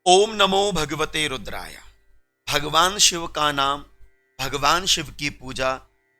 ओम नमो भगवते रुद्राय। भगवान शिव का नाम, भगवान शिव की पूजा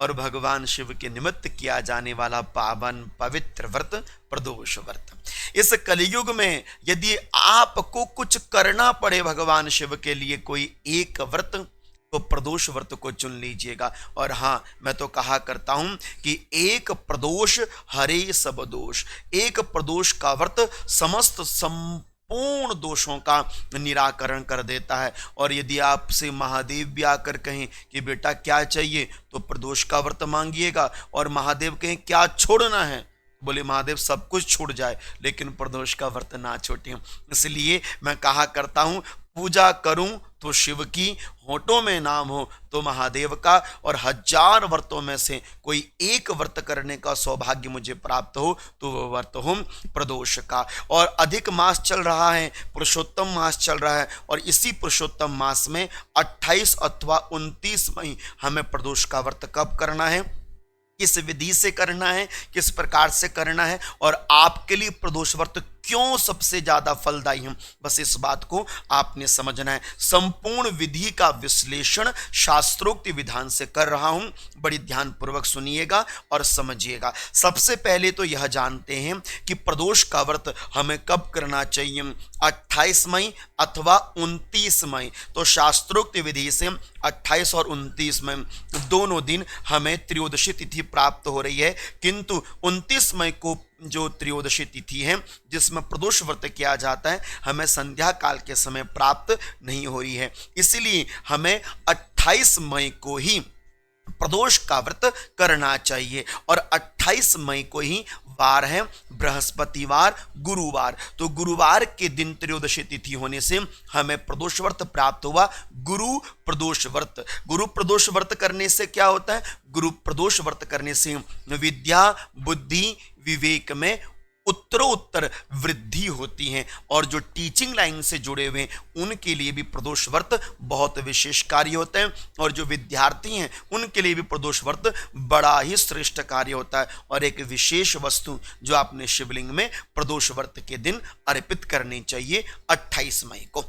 और भगवान शिव के निमित्त किया जाने वाला पावन पवित्र व्रत प्रदोष व्रत। इस कलयुग में यदि आपको कुछ करना पड़े भगवान शिव के लिए कोई एक व्रत, तो प्रदोष व्रत को चुन लीजिएगा। और हाँ, मैं तो कहा करता हूं कि एक प्रदोष हरे सब दोष। एक प्रदोष का व्रत समस्त पूर्ण दोषों का निराकरण कर देता है। और यदि आपसे महादेव भी आकर कहें कि बेटा क्या चाहिए, तो प्रदोष का व्रत मांगिएगा। और महादेव कहें क्या छोड़ना है, बोले महादेव सब कुछ छूट जाए लेकिन प्रदोष का व्रत ना छोड़ें। इसलिए मैं कहा करता हूं, पूजा करूं तो शिव की, होठों में नाम हो तो महादेव का, और 1000 व्रतों में से कोई एक व्रत करने का सौभाग्य मुझे प्राप्त हो तो वह व्रत हो प्रदोष का। और अधिक मास चल रहा है, पुरुषोत्तम मास चल रहा है, और इसी पुरुषोत्तम मास में 28 अथवा 29 मई हमें प्रदोष का व्रत कब करना है, किस विधि से करना है, किस प्रकार से करना है, और आपके लिए प्रदोष व्रत क्यों सबसे ज्यादा फलदायी है, बस इस बात को आपने समझना है। संपूर्ण विधि का विश्लेषण शास्त्रोक्त विधान से कर रहा हूं, बड़ी ध्यान पूर्वक सुनिएगा और समझिएगा। सबसे पहले तो यह जानते हैं कि प्रदोष का व्रत हमें कब करना चाहिए, 28 मई अथवा 29 मई। तो शास्त्रोक्त विधि से 28 और 29 मई दोनों दिन हमें त्रयोदशी तिथि प्राप्त हो रही है, किंतु 29 मई को जो त्रयोदशी तिथि है जिसमें प्रदोष व्रत किया जाता है, हमें संध्या काल के समय प्राप्त नहीं हो रही है। इसलिए हमें 28 मई को ही प्रदोष का व्रत करना चाहिए। और 28 मई को ही वार है बृहस्पतिवार, गुरुवार। तो गुरुवार के दिन त्रयोदशी तिथि होने से हमें प्रदोष व्रत प्राप्त हुआ, गुरु प्रदोष व्रत। गुरु प्रदोष व्रत करने से क्या होता है, गुरु प्रदोष व्रत करने से विद्या, बुद्धि, विवेक में उत्तरोत्तर वृद्धि होती है। और जो टीचिंग लाइन से जुड़े हुए हैं उनके लिए भी प्रदोष व्रत बहुत विशेष कार्य होता है, और जो विद्यार्थी हैं उनके लिए भी प्रदोष व्रत बड़ा ही श्रेष्ठ कार्य होता है। और एक विशेष वस्तु जो आपने शिवलिंग में प्रदोष व्रत के दिन अर्पित करनी चाहिए 28 मई को।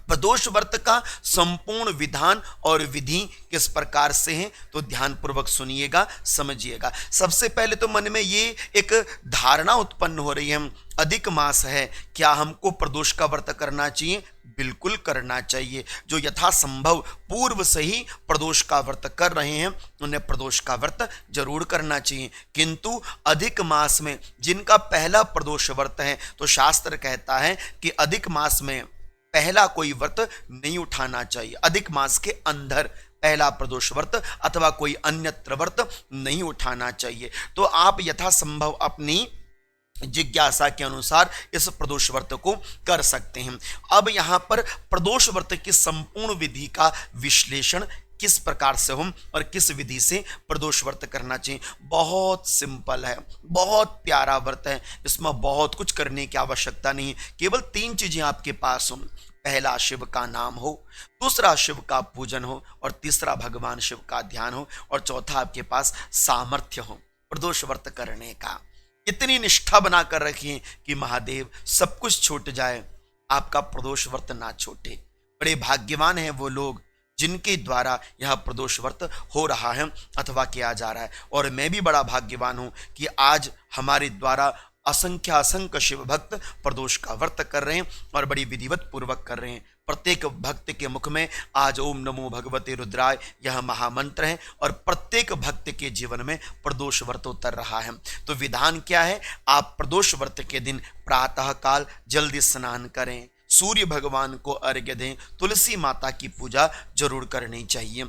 प्रदोष व्रत का संपूर्ण विधान और विधि किस प्रकार से है, तो ध्यान पूर्वक सुनिएगा, समझिएगा। सबसे पहले तो मन में ये एक धारणा उत्पन्न हो रही है, अधिक मास है, क्या हमको प्रदोष का व्रत करना चाहिए? बिल्कुल करना चाहिए। जो यथासंभव पूर्व से ही प्रदोष का व्रत कर रहे हैं उन्हें प्रदोष का व्रत जरूर करना चाहिए। किंतु अधिक मास में जिनका पहला प्रदोष व्रत है, तो शास्त्र कहता है कि अधिक मास में पहला कोई व्रत नहीं उठाना चाहिए। अधिक मास के अंदर पहला प्रदोष व्रत अथवा कोई अन्यत्र व्रत नहीं उठाना चाहिए। तो आप यथासंभव अपनी जिज्ञासा के अनुसार इस प्रदोष व्रत को कर सकते हैं। अब यहां पर प्रदोष व्रत की संपूर्ण विधि का विश्लेषण किस प्रकार से हो और किस विधि से प्रदोष व्रत करना चाहिए, बहुत सिंपल है, बहुत प्यारा व्रत है। इसमें बहुत कुछ करने की आवश्यकता नहीं है, केवल 3 चीजें आपके पास हो। पहला शिव का नाम हो, दूसरा शिव का पूजन हो, और तीसरा भगवान शिव का ध्यान हो, और चौथा आपके पास सामर्थ्य हो प्रदोष व्रत करने का। इतनी निष्ठा बनाकर रखिए कि महादेव सब कुछ छूट जाए, आपका प्रदोष व्रत ना छूटे। बड़े भाग्यवान हैं वो लोग जिनके द्वारा यह प्रदोष व्रत हो रहा है अथवा किया जा रहा है। और मैं भी बड़ा भाग्यवान हूं कि आज हमारे द्वारा असंख्य शिव भक्त प्रदोष का व्रत कर रहे हैं और बड़ी विधिवत पूर्वक कर रहे हैं। प्रत्येक भक्त के मुख में आज ओम नमो भगवते रुद्राय यह महामंत्र है, और प्रत्येक भक्त के जीवन में प्रदोष व्रत उतर रहा है। तो विधान क्या है, आप प्रदोष व्रत के दिन प्रातः काल जल्दी स्नान करें, सूर्य भगवान को अर्घ्य दें, तुलसी माता की पूजा जरूर करनी चाहिए।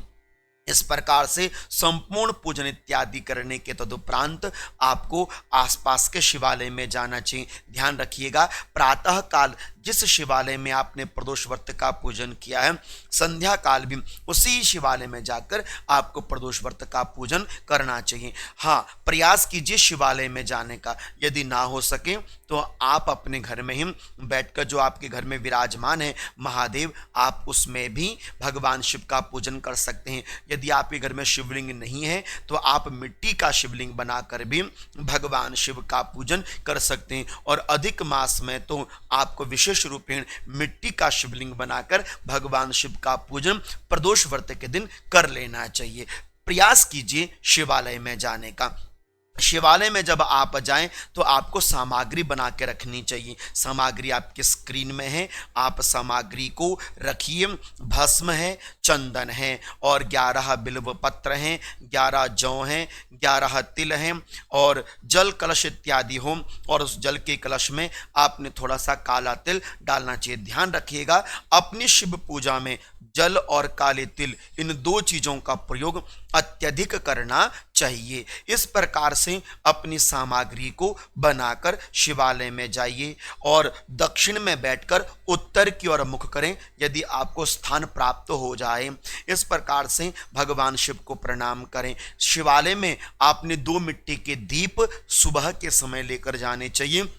इस प्रकार से संपूर्ण पूजन इत्यादि करने के तदुपरांत आपको आसपास के शिवालय में जाना चाहिए। ध्यान रखिएगा, प्रातः काल जिस शिवालय में आपने प्रदोष व्रत का पूजन किया है, संध्या काल भी उसी शिवालय में जाकर आपको प्रदोष व्रत का पूजन करना चाहिए। हाँ, प्रयास कीजिए शिवालय में जाने का। यदि ना हो सके तो आप अपने घर में ही बैठकर, जो आपके घर में विराजमान है महादेव, आप उसमें भी भगवान शिव का पूजन कर सकते हैं। यदि आपके घर में शिवलिंग नहीं है तो आप मिट्टी का शिवलिंग बनाकर भी भगवान शिव का पूजन कर सकते हैं। और अधिक मास में तो आपको विशेष विशेष रूपेण मिट्टी का शिवलिंग बनाकर भगवान शिव का पूजन प्रदोष व्रत के दिन कर लेना चाहिए। प्रयास कीजिए शिवालय में जाने का। शिवालय में जब आप जाएं तो आपको सामग्री बना के रखनी चाहिए। सामग्री आपके स्क्रीन में है, आप सामग्री को रखिए। भस्म है, चंदन है और 11 बिल्व पत्र हैं, 11 जौ हैं, 11 तिल हैं और जल कलश इत्यादि हो, और उस जल के कलश में आपने थोड़ा सा काला तिल डालना चाहिए। ध्यान रखिएगा, अपनी शिव पूजा में जल और काले तिल, इन 2 चीजों का प्रयोग अत्यधिक करना चाहिए। इस प्रकार से अपनी सामग्री को बनाकर शिवालय में जाइए और दक्षिण में बैठकर उत्तर की ओर मुख करें यदि आपको स्थान प्राप्त हो जाए। इस प्रकार से भगवान शिव को प्रणाम करें। शिवालय में आपने 2 मिट्टी के दीप सुबह के समय लेकर जाने चाहिए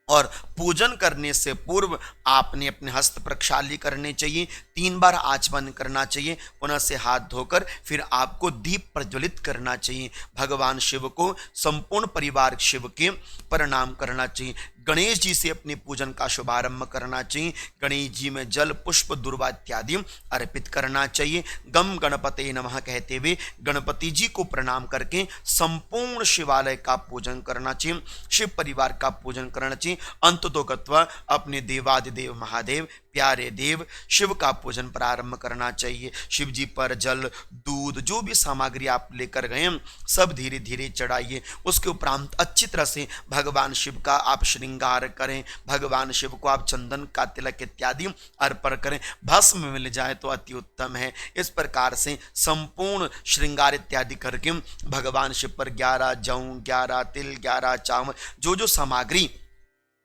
और पूजन करने से पूर्व आपने अपने हस्त प्रक्षाली करने चाहिए, 3 बार आचमन करना चाहिए, पुनः से हाथ धोकर फिर आपको दीप प्रज्वलित करना चाहिए। भगवान शिव को संपूर्ण परिवार शिव के प्रणाम करना चाहिए। गणेश जी से अपने पूजन का शुभारंभ करना चाहिए। गणेश जी में जल पुष्प दुर्वा इत्यादि अर्पित करना चाहिए। गम गणपते नमः कहते हुए गणपति जी को प्रणाम करके संपूर्ण शिवालय का पूजन करना चाहिए, शिव परिवार का पूजन करना चाहिए। अंततोगत्वा अपने देवादिदेव महादेव प्यारे देव शिव का पूजन प्रारंभ करना चाहिए। शिव जी पर जल, दूध, जो भी सामग्री आप लेकर गए सब धीरे धीरे चढ़ाइए। उसके उपरांत अच्छी तरह से भगवान शिव का आप श्रृंगार करें। भगवान शिव को आप चंदन का तिलक इत्यादि अर्पण करें। भस्म मिल जाए तो अति उत्तम है। इस प्रकार से संपूर्ण श्रृंगार इत्यादि करके भगवान शिव पर 11 जौ, 11 तिल, 11 चावल, जो सामग्री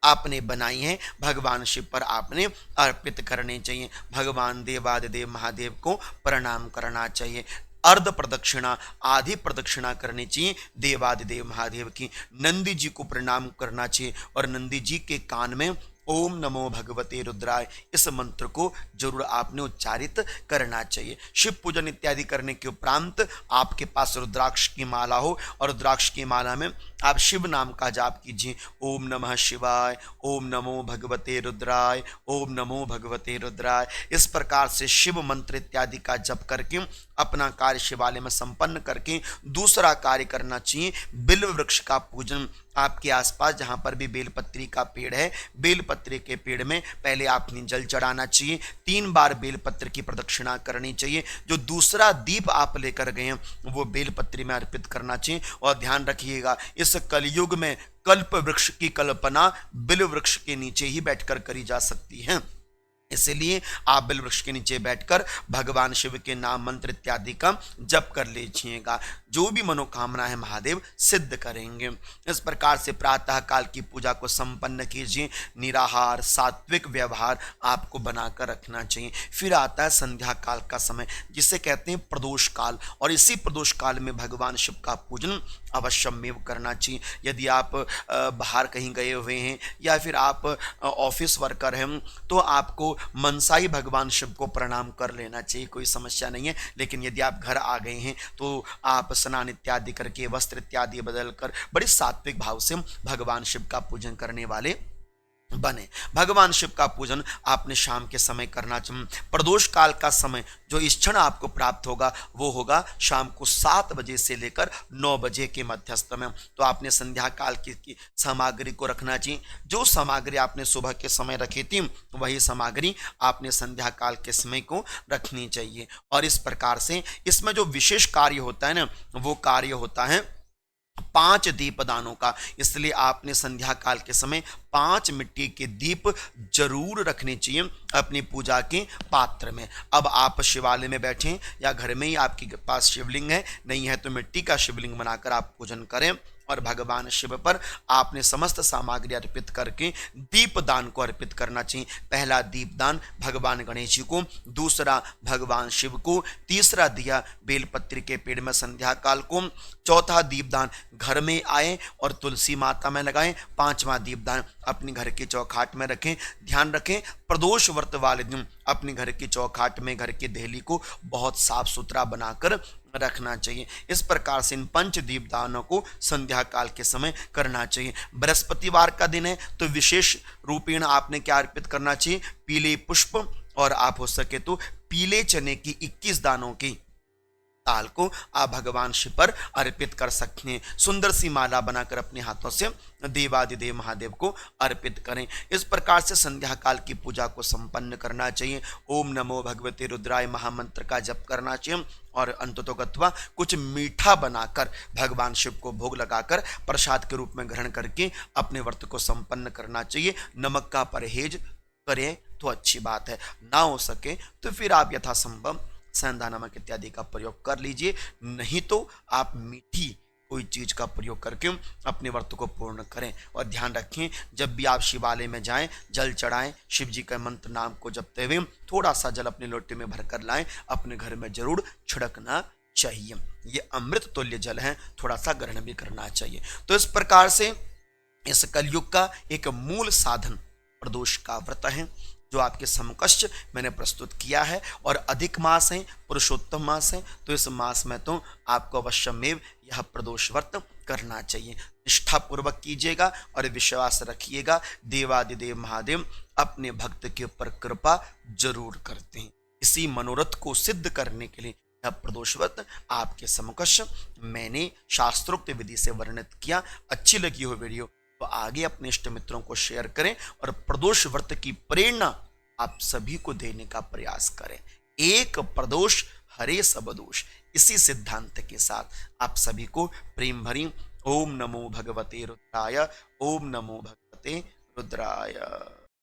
आपने बनाई है भगवान शिव पर आपने अर्पित करने चाहिए। भगवान देवादिदेव महादेव को प्रणाम करना चाहिए। अर्ध प्रदक्षिणा, आधी प्रदक्षिणा करनी चाहिए देवादिदेव महादेव की। नंदी जी को प्रणाम करना चाहिए और नंदी जी के कान में ओम नमो भगवते रुद्राय इस मंत्र को जरूर आपने उच्चारित करना चाहिए। शिव पूजन इत्यादि करने के उपरांत आपके पास रुद्राक्ष की माला हो और रुद्राक्ष की माला में आप शिव नाम का जाप कीजिए। ओम नमः शिवाय, ओम नमो भगवते रुद्राय, ओम नमो भगवते रुद्राय। इस प्रकार से शिव मंत्र इत्यादि का जप करके अपना कार्य शिवालय में संपन्न करके दूसरा कार्य करना चाहिए। बिल्व वृक्ष का पूजन। आपके आसपास जहां पर भी बेलपत्री का पेड़ है, बेलपत्री के पेड़ में पहले आपने जल चढ़ाना चाहिए। 3 बार बेलपत्र की प्रदक्षिणा करनी चाहिए। जो दूसरा दीप आप लेकर गए हैं वो बेलपत्री में अर्पित करना चाहिए। और ध्यान रखिएगा, इस कलयुग में कल्प वृक्ष की कल्पना बिल्व वृक्ष के नीचे ही बैठकर करी जा सकती है। इसलिए आप बिल्व वृक्ष के नीचे बैठकर भगवान शिव के नाम मंत्र इत्यादि का जप कर लीजिएगा। जो भी मनोकामना है महादेव सिद्ध करेंगे। इस प्रकार से प्रातः काल की पूजा को संपन्न कीजिए। निराहार सात्विक व्यवहार आपको बनाकर रखना चाहिए। फिर आता है संध्या काल का समय, जिसे कहते हैं प्रदोष काल, और इसी प्रदोष काल में भगवान शिव का पूजन अवश्यमेव करना चाहिए। यदि आप बाहर कहीं गए हुए हैं या फिर आप ऑफिस वर्कर हैं तो आपको मनसाई भगवान शिव को प्रणाम कर लेना चाहिए, कोई समस्या नहीं है। लेकिन यदि आप घर आ गए हैं तो आप स्नान इत्यादि करके वस्त्र इत्यादि बदल कर बड़े सात्विक भाव से भगवान शिव का पूजन करने वाले बने। भगवान शिव का पूजन आपने शाम के समय करना चाहिए। प्रदोष काल का समय जो इस क्षण आपको प्राप्त होगा वो होगा शाम को 7 बजे से लेकर 9 बजे के मध्यस्थ में। तो आपने संध्या काल की सामग्री को रखना चाहिए। जो सामग्री आपने सुबह के समय रखी थी वही सामग्री आपने संध्या काल के समय को रखनी चाहिए। और इस प्रकार से इसमें जो विशेष कार्य होता है ना, वो कार्य होता है 5 दीपदानों का। इसलिए आपने संध्या काल के समय 5 मिट्टी के दीप जरूर रखने चाहिए अपनी पूजा के पात्र में। अब आप शिवालय में बैठें या घर में ही आपके पास शिवलिंग है, नहीं है तो मिट्टी का शिवलिंग बनाकर आप पूजन करें और भगवान शिव पर आपने समस्त सामग्री अर्पित करके दीपदान को अर्पित करना चाहिए। पहला दीपदान भगवान गणेश जी को, दूसरा भगवान शिव को, तीसरा दिया बेलपत्र के पेड़ में संध्या काल को, चौथा दीपदान घर में आए और तुलसी माता में लगाएं, 5वां दीपदान अपने घर के चौखाट में रखें। ध्यान रखें, प्रदोष व्रत वाले दिन अपने घर की चौखाट में घर की देहली को बहुत साफ सुथरा बनाकर रखना चाहिए। इस प्रकार से इन पंच दीप दानों को संध्या काल के समय करना चाहिए। बृहस्पतिवार का दिन है तो विशेष रूपेण आपने क्या अर्पित करना चाहिए? पीले पुष्प, और आप हो सके तो पीले चने की 21 दानों की ताल को आप भगवान शिव पर अर्पित कर सकते हैं। सुंदर सी माला बनाकर अपने हाथों से देवादिदेव महादेव को अर्पित करें। इस प्रकार से संध्या काल की पूजा को संपन्न करना चाहिए। ओम नमो भगवते रुद्राय महामंत्र का जप करना चाहिए और अंततोगत्वा कुछ मीठा बनाकर भगवान शिव को भोग लगाकर प्रसाद के रूप में ग्रहण करके अपने व्रत को संपन्न करना चाहिए। नमक का परहेज करें तो अच्छी बात है, ना हो सके तो फिर आप यथासंभव सेंधा नमक इत्यादि का प्रयोग कर लीजिए, नहीं तो आप मीठी कोई चीज का प्रयोग करके अपने व्रत को पूर्ण करें। और ध्यान रखें, जब भी आप शिवालय में जाएं, जल चढ़ाएं, शिव जी का मंत्र नाम को जपते हुए थोड़ा सा जल अपने लोटे में भरकर लाएं, अपने घर में जरूर छिड़कना चाहिए। ये अमृत तुल्य जल है, थोड़ा सा ग्रहण भी करना चाहिए। तो इस प्रकार से इस कलयुग का एक मूल साधन प्रदोष का व्रत है, जो आपके समकक्ष मैंने प्रस्तुत किया है। और अधिक मास है, पुरुषोत्तम मास है, तो इस मास में तो आपको अवश्यमेव यह प्रदोष व्रत करना चाहिए। निष्ठा पूर्वक कीजिएगा और विश्वास रखिएगा, देवादिदेव महादेव अपने भक्त के ऊपर कृपा जरूर करते हैं। इसी मनोरथ को सिद्ध करने के लिए यह प्रदोष व्रत आपके समकक्ष मैंने शास्त्रोक्त विधि से वर्णित किया। अच्छी लगी हो वीडियो तो आगे अपने इष्ट मित्रों को शेयर करें और प्रदोष व्रत की प्रेरणा आप सभी को देने का प्रयास करें। एक प्रदोष हरे सब दोष, इसी सिद्धांत के साथ आप सभी को प्रेम भरी ओम नमो भगवते रुद्राय, ओम नमो भगवते रुद्राय।